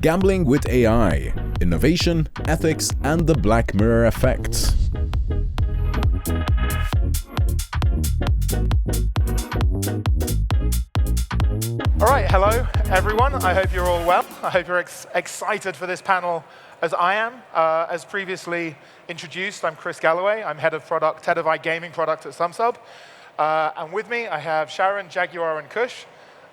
Gambling with AI, Innovation, Ethics, and the Black Mirror Effect. All right, hello, everyone. I hope you're all well. I hope you're excited for this panel as I am. As previously introduced, I'm Chris Galloway. I'm head of iGaming product at SumSub. And with me, I have Sharon, Jaguar, and Kush.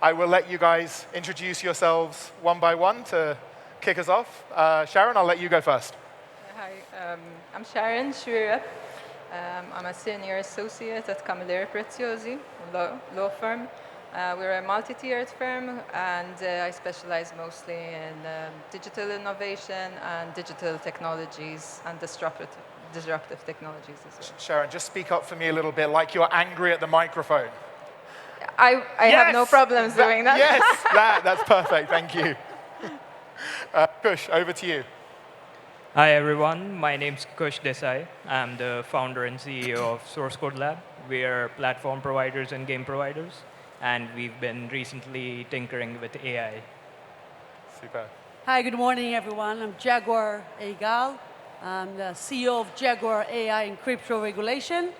I will let you guys introduce yourselves one by one to kick us off. Sharon, I'll let you go first. Hi, I'm Sharon Schwierup. I'm a senior associate at Camilleri Preziosi, law firm. We're a multi-tiered firm, and I specialize mostly in digital innovation and digital technologies and disruptive technologies as well. Sharon, just speak up for me a little bit, like you're angry at the microphone. I have no problems doing that. Yes, that's perfect. Thank you. Kush, over to you. Hi, everyone. My name's Kush Desai. I'm the founder and CEO of Source Code Lab. We are platform providers and game providers, and we've been recently tinkering with AI. Super. Hi, good morning, everyone. I'm Jaguar Egal. I'm the CEO of Jaguar AI and Crypto Regulation.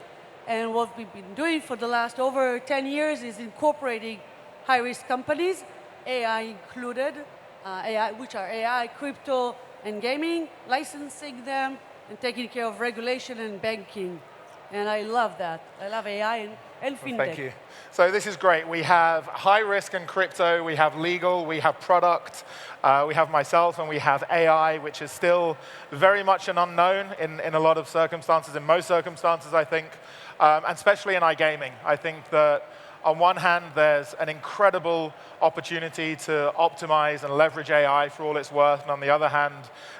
And what we've been doing for the last over 10 years is incorporating high-risk companies, AI included, which are AI, crypto, and gaming, licensing them, and taking care of regulation and banking. And I love that. I love AI and fintech. Thank you. So this is great. We have high risk and crypto, we have legal, we have product, we have myself, and we have AI, which is still very much an unknown in a lot of circumstances, in most circumstances, I think, and especially in iGaming. I think that on one hand, there's an incredible opportunity to optimize and leverage AI for all it's worth, and on the other hand,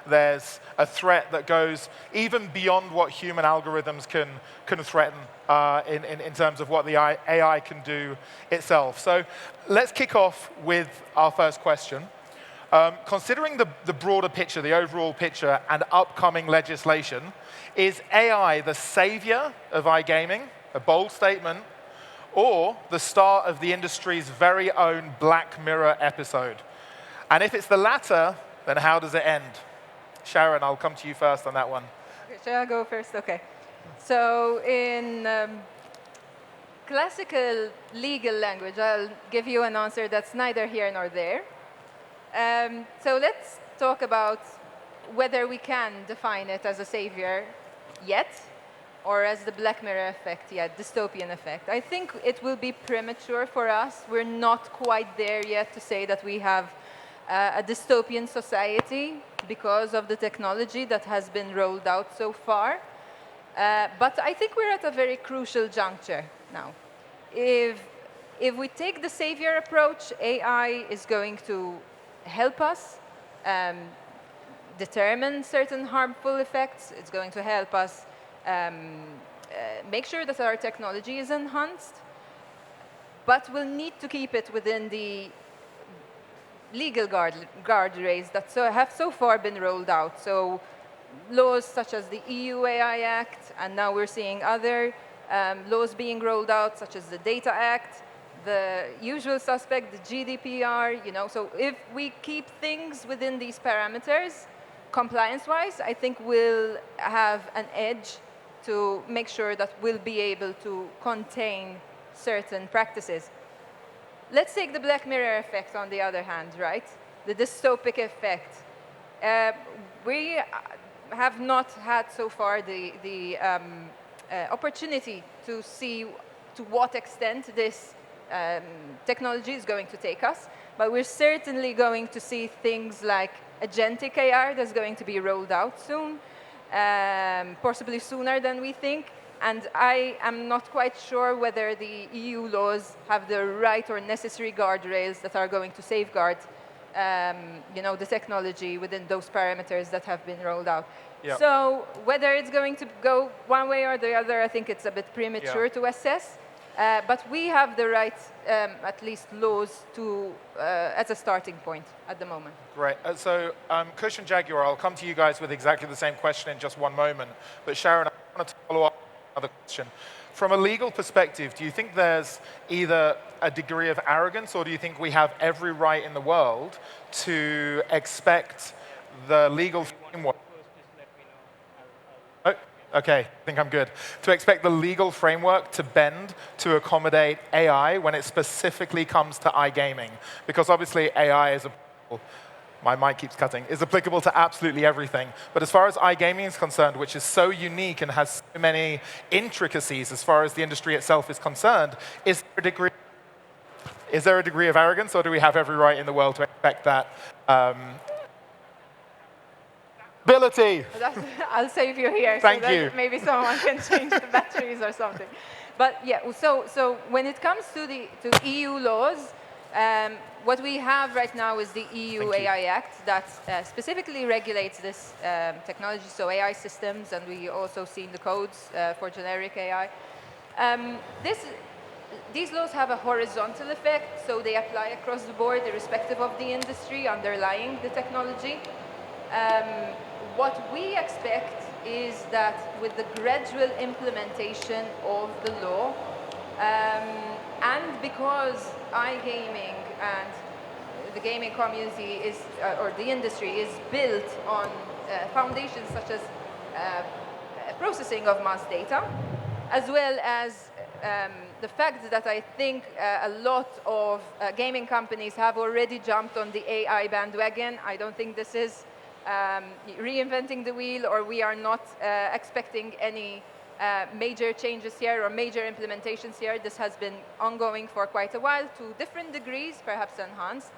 there's a threat that goes even beyond what human algorithms can threaten in terms of what the AI can do itself. So let's kick off with our first question. Considering the broader picture, the overall picture, and upcoming legislation, is AI the savior of iGaming, a bold statement, or the start of the industry's very own Black Mirror episode? And if it's the latter, then how does it end? Sharon, I'll come to you first on that one. Okay, shall I go first? OK. So in classical legal language, I'll give you an answer that's neither here nor there. So let's talk about whether we can define it as a savior yet, or as the Black Mirror effect, dystopian effect. I think it will be premature for us. We're not quite there yet to say that we have a dystopian society because of the technology that has been rolled out so far. But I think we're at a very crucial juncture now. If we take the savior approach, AI is going to help us determine certain harmful effects. It's going to help us make sure that our technology is enhanced, but we'll need to keep it within the legal guardrails that have so far been rolled out. So laws such as the EU AI Act, and now we're seeing other laws being rolled out, such as the Data Act, the usual suspect, the GDPR. So if we keep things within these parameters, compliance-wise, I think we'll have an edge to make sure that we'll be able to contain certain practices. Let's take the Black Mirror effect on the other hand, right? The dystopic effect. We have not had so far the opportunity to see to what extent this technology is going to take us, but we're certainly going to see things like agentic AI that's going to be rolled out soon, possibly sooner than we think. And I am not quite sure whether the EU laws have the right or necessary guardrails that are going to safeguard the technology within those parameters that have been rolled out. Yeah. So whether it's going to go one way or the other, I think it's a bit premature to assess. But we have the right, at least laws, as a starting point at the moment. Great. So Kush and Jaguar, I'll come to you guys with exactly the same question in just one moment. But Sharon, I want to follow up on another question. From a legal perspective, do you think there's either a degree of arrogance, or do you think we have every right in the world to expect the legal framework? Oh, okay, I think I'm good. To expect the legal framework to bend to accommodate AI when it specifically comes to iGaming? Because obviously AI is my mic keeps cutting, is applicable to absolutely everything. But as far as iGaming is concerned, which is so unique and has so many intricacies as far as the industry itself is concerned, is there a degree of arrogance, or do we have every right in the world to expect that? Ability. I'll save you here. Thank so you. that maybe someone can change the batteries or something. But yeah, so when it comes to EU laws, what we have right now is the EU AI Act that specifically regulates this technology, so AI systems, and we also see the codes for generic AI. These laws have a horizontal effect, so they apply across the board, irrespective of the industry underlying the technology. What we expect is that with the gradual implementation of the law, and because iGaming and the gaming community is, or the industry is built on foundations such as processing of mass data, as well as the fact that I think a lot of gaming companies have already jumped on the AI bandwagon. I don't think this is reinventing the wheel, or we are not expecting any major changes here or major implementations here. This has been ongoing for quite a while to different degrees, perhaps enhanced.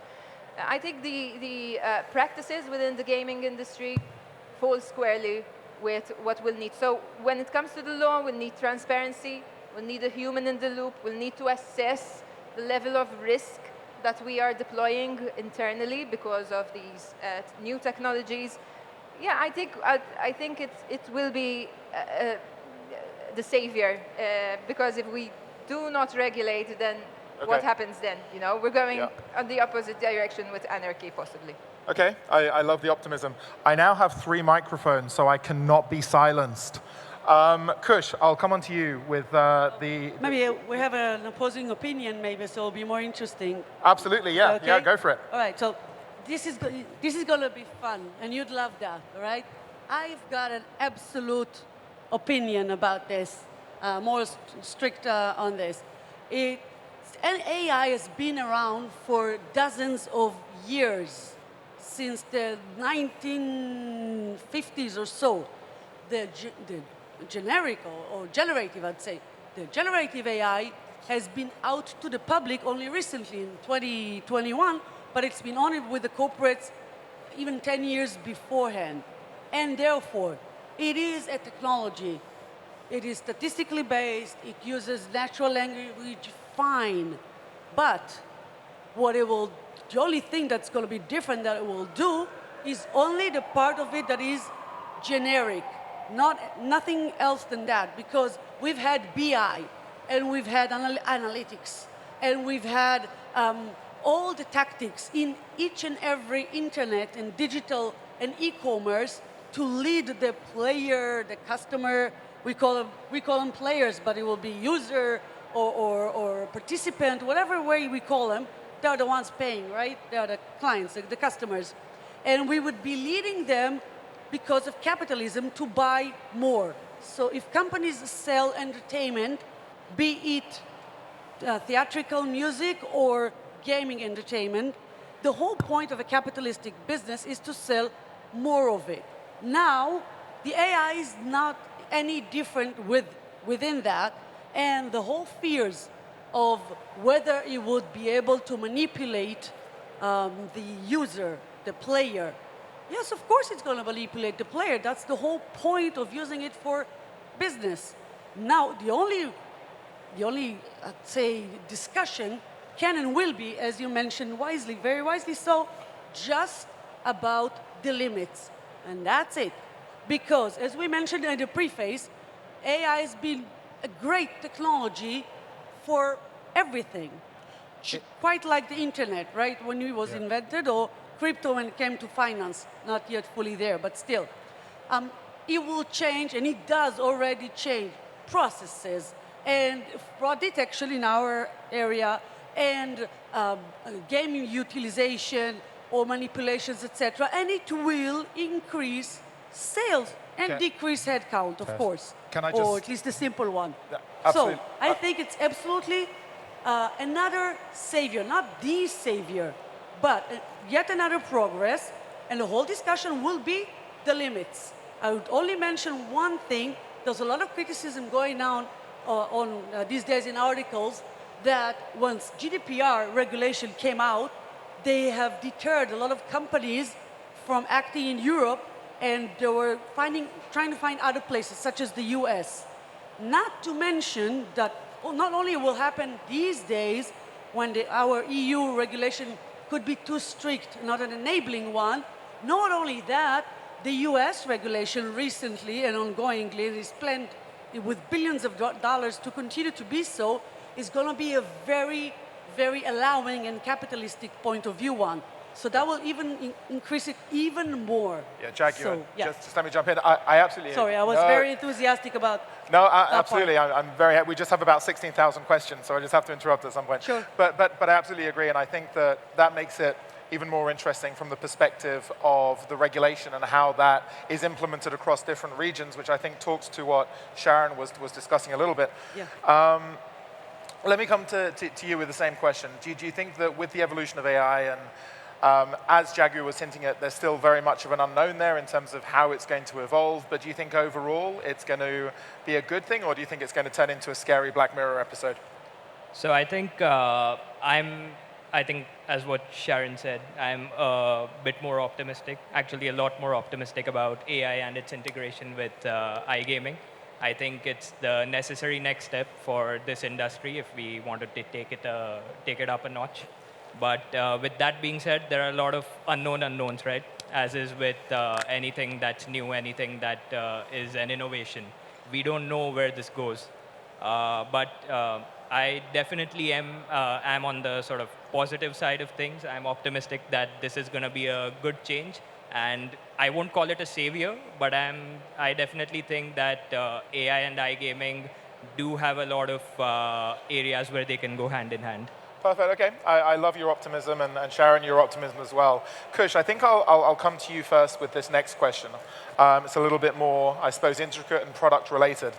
I think the practices within the gaming industry fall squarely with what we'll need. So when it comes to the law, we'll need transparency, we'll need a human in the loop, we'll need to assess the level of risk that we are deploying internally because of these new technologies. Yeah, I think it will be the savior, because if we do not regulate, then what happens then? You know, we're going on the opposite direction with anarchy, possibly. Okay, I love the optimism. I now have 3 microphones, so I cannot be silenced. Kush, I'll come on to you with Maybe we have an opposing opinion, maybe, so it'll be more interesting. Absolutely, yeah. Okay? Yeah, go for it. All right, so this is going to be fun, and you'd love that, all right? I've got an absolute opinion about this, more strict on this. And AI has been around for dozens of years, since the 1950s or so. The generic or generative, I'd say, the generative AI has been out to the public only recently in 2021, but it's been on with the corporates even 10 years beforehand. And therefore, it is a technology. It is statistically based. It uses natural language, fine. But the only thing that's going to be different that it will do is only the part of it that is generic, nothing else than that, because we've had BI, and we've had analytics, and we've had all the tactics in each and every internet and digital and e-commerce to lead the player, the customer. We call them players, but it will be user or participant, whatever way we call them. They're the ones paying, right? They're the clients, the customers. And we would be leading them because of capitalism to buy more. So if companies sell entertainment, be it theatrical music or gaming entertainment, the whole point of a capitalistic business is to sell more of it. Now, the AI is not any different within that, and the whole fears of whether it would be able to manipulate the user, the player. Yes, of course it's going to manipulate the player. That's the whole point of using it for business. Now, the only I'd say, discussion can and will be, as you mentioned wisely, very wisely so, just about the limits. And that's it. Because, as we mentioned in the preface, AI has been a great technology for everything. Quite like the internet, right? When it was invented, or crypto when it came to finance, not yet fully there, but still. It will change, and it does already change processes, and fraud detection in our area, and gaming utilization or manipulations, etc. And it will increase sales and decrease headcount, of course, Can I or just- at least a simple one. Yeah, absolutely. So I think it's absolutely another savior, not the savior, but yet another progress, and the whole discussion will be the limits. I would only mention one thing. There's a lot of criticism going on these days in articles that once GDPR regulation came out, they have deterred a lot of companies from acting in Europe, and they were trying to find other places, such as the US. Not to mention that not only will happen these days when our EU regulation could be too strict, not an enabling one, not only that, the US regulation recently and ongoingly is planned with billions of dollars to continue to be so, is going to be a very, very allowing and capitalistic point of view one. So that will even increase it even more. Yeah, Jack, So, yeah. just let me jump in. I absolutely... Sorry, I was very enthusiastic about No, that absolutely. part. I'm very happy. We just have about 16,000 questions, so I just have to interrupt at some point. Sure. But I absolutely agree, and I think that makes it even more interesting from the perspective of the regulation and how that is implemented across different regions, which I think talks to what Sharon was discussing a little bit. Yeah. Let me come to you with the same question. Do you think that with the evolution of AI and as Jagu was hinting at, there's still very much of an unknown there in terms of how it's going to evolve, but do you think overall it's going to be a good thing, or do you think it's going to turn into a scary Black Mirror episode? So I think I think, as what Sharon said, I'm a bit more optimistic, actually a lot more optimistic about AI and its integration with iGaming. I think it's the necessary next step for this industry if we wanted to take it up a notch. But with that being said, there are a lot of unknown unknowns, right? As is with anything that's new, anything that is an innovation. We don't know where this goes. But I definitely am on the sort of positive side of things. I'm optimistic that this is going to be a good change. And I won't call it a savior, but I definitely think that AI and iGaming do have a lot of areas where they can go hand in hand. Perfect, okay. I love your optimism, and Sharon, your optimism as well. Kush, I think I'll come to you first with this next question. It's a little bit more, I suppose, intricate and product related.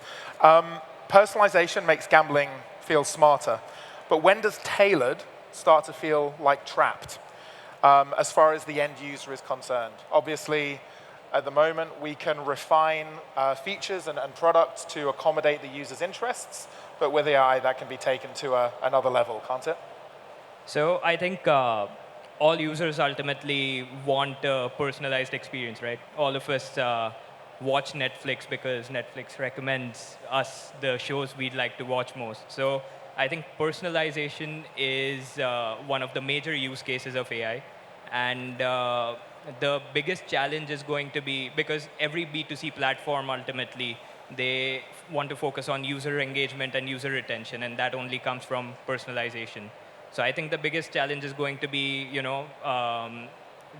Personalization makes gambling feel smarter, but when does tailored start to feel like trapped, as far as the end user is concerned? Obviously, at the moment, we can refine features and products to accommodate the user's interests, but with AI, that can be taken to another level, can't it? So I think all users ultimately want a personalized experience, right? All of us watch Netflix because Netflix recommends us the shows we'd like to watch most. So I think personalization is one of the major use cases of AI. And the biggest challenge is going to be, because every B2C platform ultimately, they want to focus on user engagement and user retention, and that only comes from personalization. So I think the biggest challenge is going to be,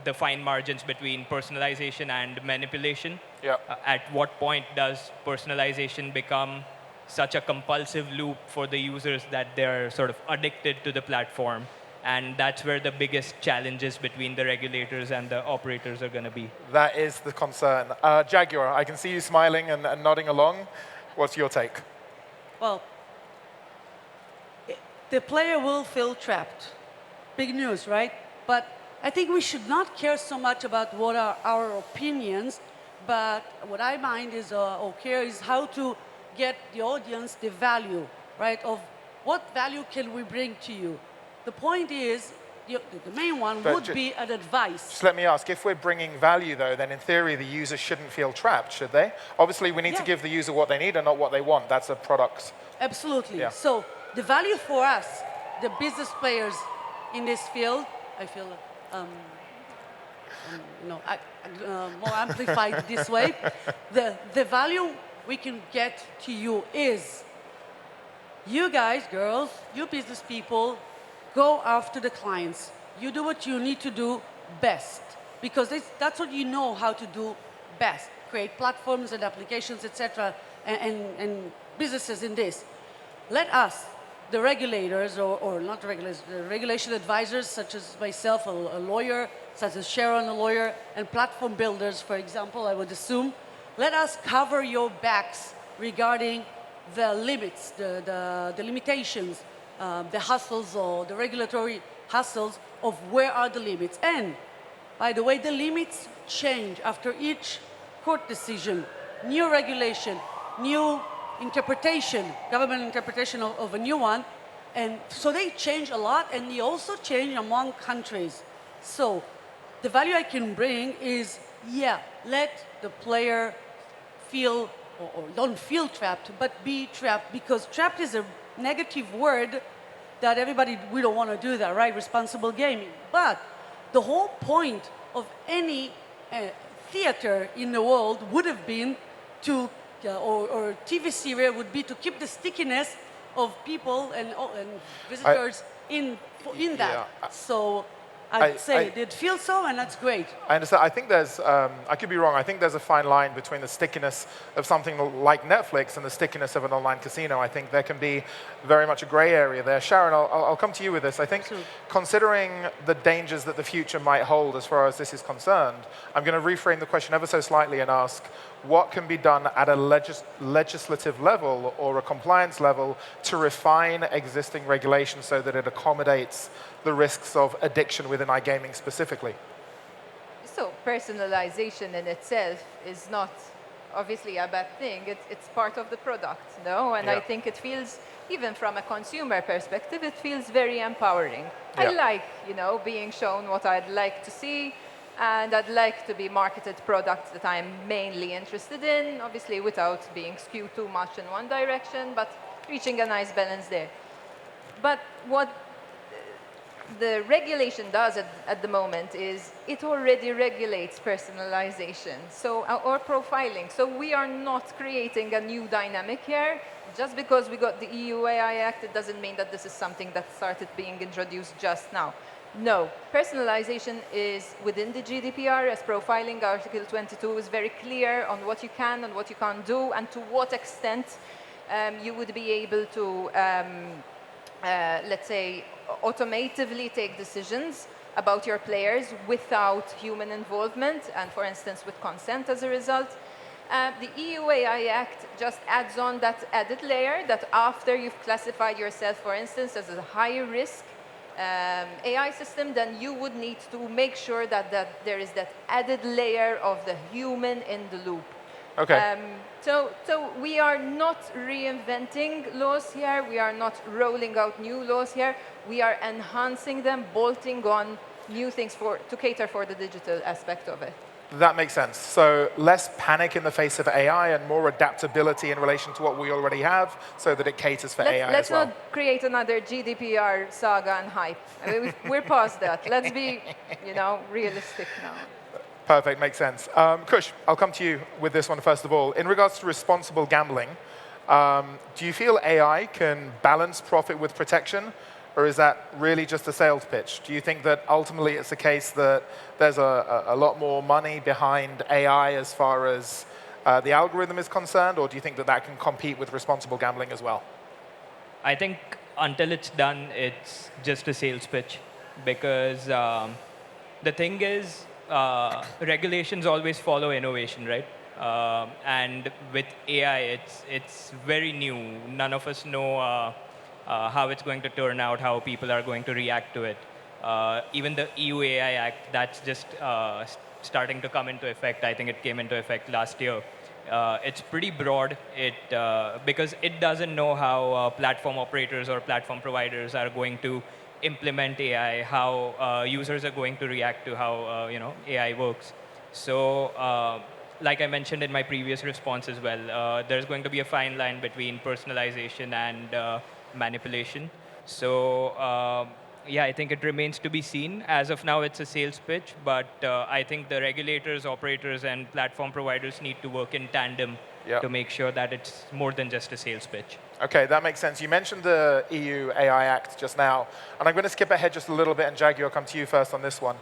the fine margins between personalization and manipulation. Yeah. At what point does personalization become such a compulsive loop for the users that they're sort of addicted to the platform? And that's where the biggest challenges between the regulators and the operators are going to be. That is the concern. Jaguar, I can see you smiling and nodding along. What's your take? Well, the player will feel trapped. Big news, right? But I think we should not care so much about what are our opinions, but what I mind is, or care is how to get the audience the value, right? Of what value can we bring to you? The point is, the main one would be an advice. Just let me ask, if we're bringing value, though, then in theory, the user shouldn't feel trapped, should they? Obviously, we need to give the user what they need and not what they want. That's a product. Absolutely. Yeah. So the value for us, the business players in this field, I feel more amplified this way. The value we can get to you is, you guys, girls, you business people, go after the clients. You do what you need to do best, because that's what you know how to do best. Create platforms and applications, etc., and businesses in this. let us, the regulators, or not the regulators, the regulation advisors, such as myself, a lawyer, such as Sharon, a lawyer, and platform builders, for example, I would assume, let us cover your backs regarding the limits, the limitations, the hustles or the regulatory hustles of where are the limits. And by the way, the limits change after each court decision, new regulation, new interpretation, government interpretation of a new one. And so they change a lot, and they also change among countries. So the value I can bring is, yeah, let the player feel, or don't feel trapped, but be trapped, because trapped is a negative word that everybody, we don't want to do that, right? Responsible gaming. But the whole point of any theater in the world would have been to, or TV series would be to keep the stickiness of people and visitors in that. Yeah. So I'd say it feels so, and that's great. I understand. I think there's, I could be wrong, I think there's a fine line between the stickiness of something like Netflix and the stickiness of an online casino. I think there can be very much a gray area there. Sharon, I'll come to you with this. I think considering the dangers that the future might hold as far as this is concerned, I'm going to reframe the question ever so slightly and ask, what can be done at a legislative level or a compliance level to refine existing regulations so that it accommodates the risks of addiction within iGaming specifically? So personalization in itself is not obviously a bad thing. It's part of the product, no? And I think it feels, even from a consumer perspective, it feels very empowering. I like, being shown what I'd like to see, and I'd like to be marketed products that I'm mainly interested in, obviously without being skewed too much in one direction, but reaching a nice balance there. But what the regulation does at the moment is it already regulates personalization, or profiling. So we are not creating a new dynamic here. Just because we got the EU AI Act, it doesn't mean that this is something that started being introduced just now. No, personalization is within the GDPR, as profiling. Article 22 is very clear on what you can and what you can't do, and to what extent you would be able to, let's say, automatively take decisions about your players without human involvement, and for instance with consent as a result. The EU AI Act just adds on that added layer that after you've classified yourself, for instance, as a high risk AI system, then you would need to make sure that there is that added layer of the human in the loop. Okay. So we are not reinventing laws here. We are not rolling out new laws here. We are enhancing them, bolting on new things to cater for the digital aspect of it. That makes sense. So less panic in the face of AI and more adaptability in relation to what we already have so that it caters for AI let's as well. not create another GDPR saga and hype. I mean, we're past that. Let's be, realistic now. Perfect, makes sense. Kush, I'll come to you with this one first of all. In regards to responsible gambling, do you feel AI can balance profit with protection? Or is that really just a sales pitch? Do you think that ultimately it's the case that there's a lot more money behind AI as far as the algorithm is concerned? Or do you think that that can compete with responsible gambling as well? I think until it's done, it's just a sales pitch. Because the thing is, regulations always follow innovation, right? And with AI, it's very new. None of us know how it's going to turn out, how people are going to react to it. Even the EU AI Act, that's just starting to come into effect. I think it came into effect last year. It's pretty broad because it doesn't know how platform operators or platform providers are going to implement AI, how users are going to react to how AI works. So like I mentioned in my previous response as well, there's going to be a fine line between personalization and manipulation. So yeah, I think it remains to be seen. As of now, it's a sales pitch, but I think the regulators, operators, and platform providers need to work in tandem to make sure that it's more than just a sales pitch. Okay, that makes sense. You mentioned the EU AI Act just now, and I'm going to skip ahead just a little bit, and Jaguar, I'll come to you first on this one.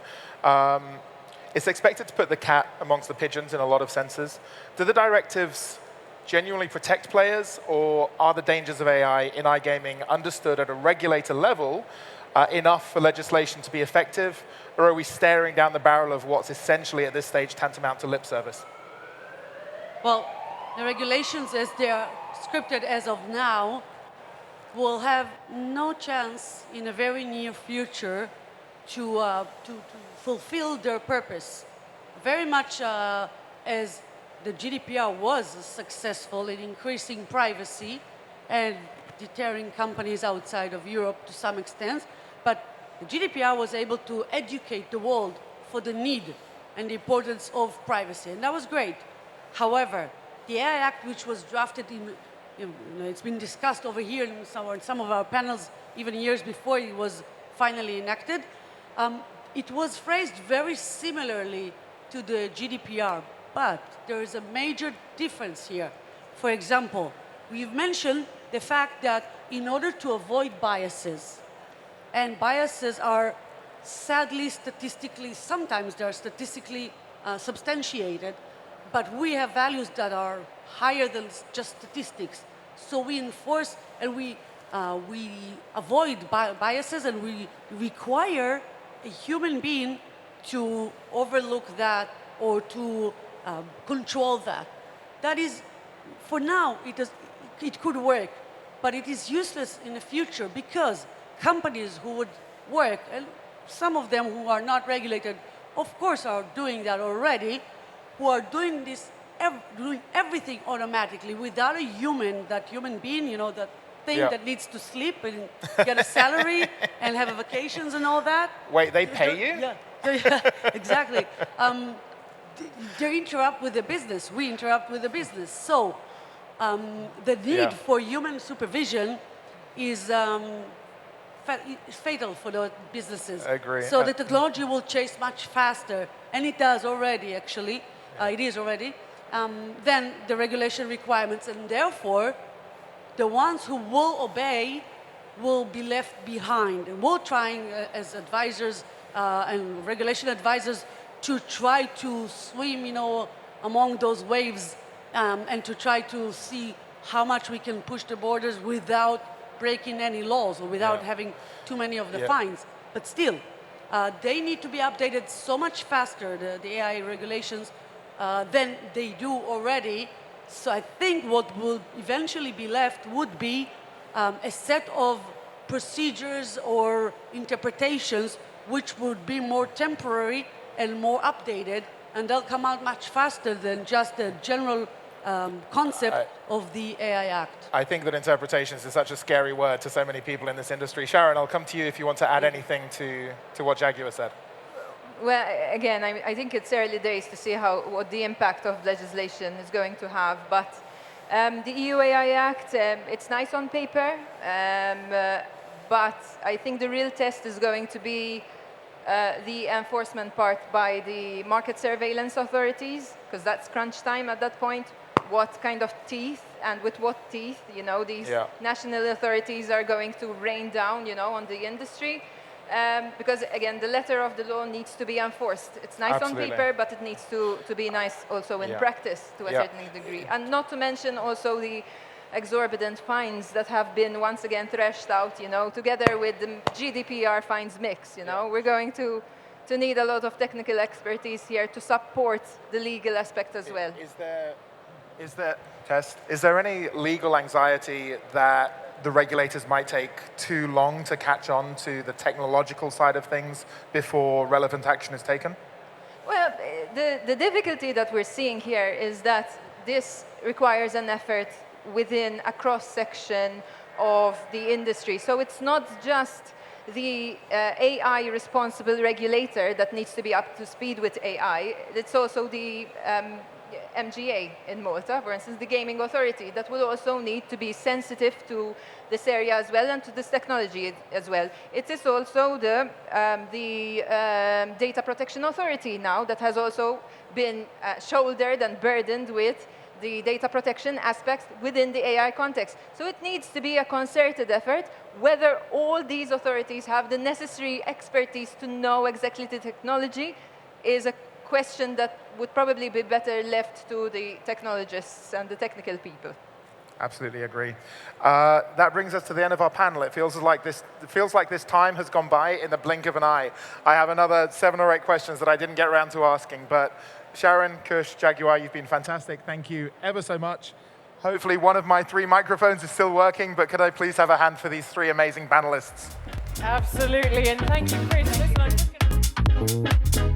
It's expected to put the cat amongst the pigeons in a lot of senses. Do the directives genuinely protect players, or are the dangers of AI in iGaming understood at a regulator level enough for legislation to be effective, or are we staring down the barrel of what's essentially at this stage tantamount to lip service? Well, the regulations as they are scripted as of now will have no chance in a very near future to fulfill their purpose. Very much as the GDPR was successful in increasing privacy and deterring companies outside of Europe to some extent, but the GDPR was able to educate the world for the need and the importance of privacy, and that was great. However, the AI Act, which was drafted in, it's been discussed over here in some of our panels, even years before it was finally enacted, it was phrased very similarly to the GDPR, but there is a major difference here. For example, we've mentioned the fact that in order to avoid biases, and biases are sadly statistically, sometimes they're statistically substantiated, but we have values that are higher than just statistics. So we enforce and we avoid biases, and we require a human being to overlook that or to control that. That is, for now, it could work, but it is useless in the future because companies who would work, and some of them who are not regulated, of course, are doing that already, who are doing this, doing everything automatically without a human, that human being, that thing that needs to sleep and get a salary and have vacations and all that. Wait, they pay you? Yeah, exactly. They interrupt with the business. We interrupt with the business. So the need for human supervision is fatal for the businesses. I agree. So the technology will chase much faster, and it does already, actually. It is already. Than the regulation requirements, and therefore, the ones who will obey will be left behind. And we're trying, as advisors and regulation advisors, to try to swim, among those waves, and to try to see how much we can push the borders without breaking any laws or without having too many of the fines. But still, they need to be updated so much faster, the AI regulations, than they do already. So I think what will eventually be left would be a set of procedures or interpretations which would be more temporary and more updated, and they'll come out much faster than just the general concept of the AI Act. I think that interpretations is such a scary word to so many people in this industry. Sharon, I'll come to you if you want to add anything to what Jaguar said. Well, again, I think it's early days to see what the impact of legislation is going to have. But the EU AI Act, it's nice on paper, but I think the real test is going to be the enforcement part by the market surveillance authorities, because that's crunch time at that point. What kind of teeth and with what teeth, these national authorities are going to rain down, on the industry. Because, again, the letter of the law needs to be enforced. It's nice on paper, but it needs to be nice also in practice to a certain degree. And not to mention also the exorbitant fines that have been once again threshed out, together with the GDPR fines mix. We're going to need a lot of technical expertise here to support the legal aspect as well. Is there any legal anxiety that the regulators might take too long to catch on to the technological side of things before relevant action is taken? Well, the difficulty that we're seeing here is that this requires an effort within a cross-section of the industry. So it's not just the AI responsible regulator that needs to be up to speed with AI. It's also the MGA in Malta, for instance, the gaming authority, that will also need to be sensitive to this area as well and to this technology as well. It is also the data protection authority now that has also been shouldered and burdened with the data protection aspects within the AI context. So it needs to be a concerted effort, whether all these authorities have the necessary expertise to know exactly the technology is a question that would probably be better left to the technologists and the technical people. Absolutely agree. That brings us to the end of our panel. It feels like this time has gone by in the blink of an eye. I have another 7 or 8 questions that I didn't get around to asking, but Sharon, Kush, Jaguar, you've been fantastic. Thank you ever so much. Hopefully one of my 3 microphones is still working, but could I please have a hand for these 3 amazing panelists? Absolutely, and thank you, Chris. Listen, I'm just gonna...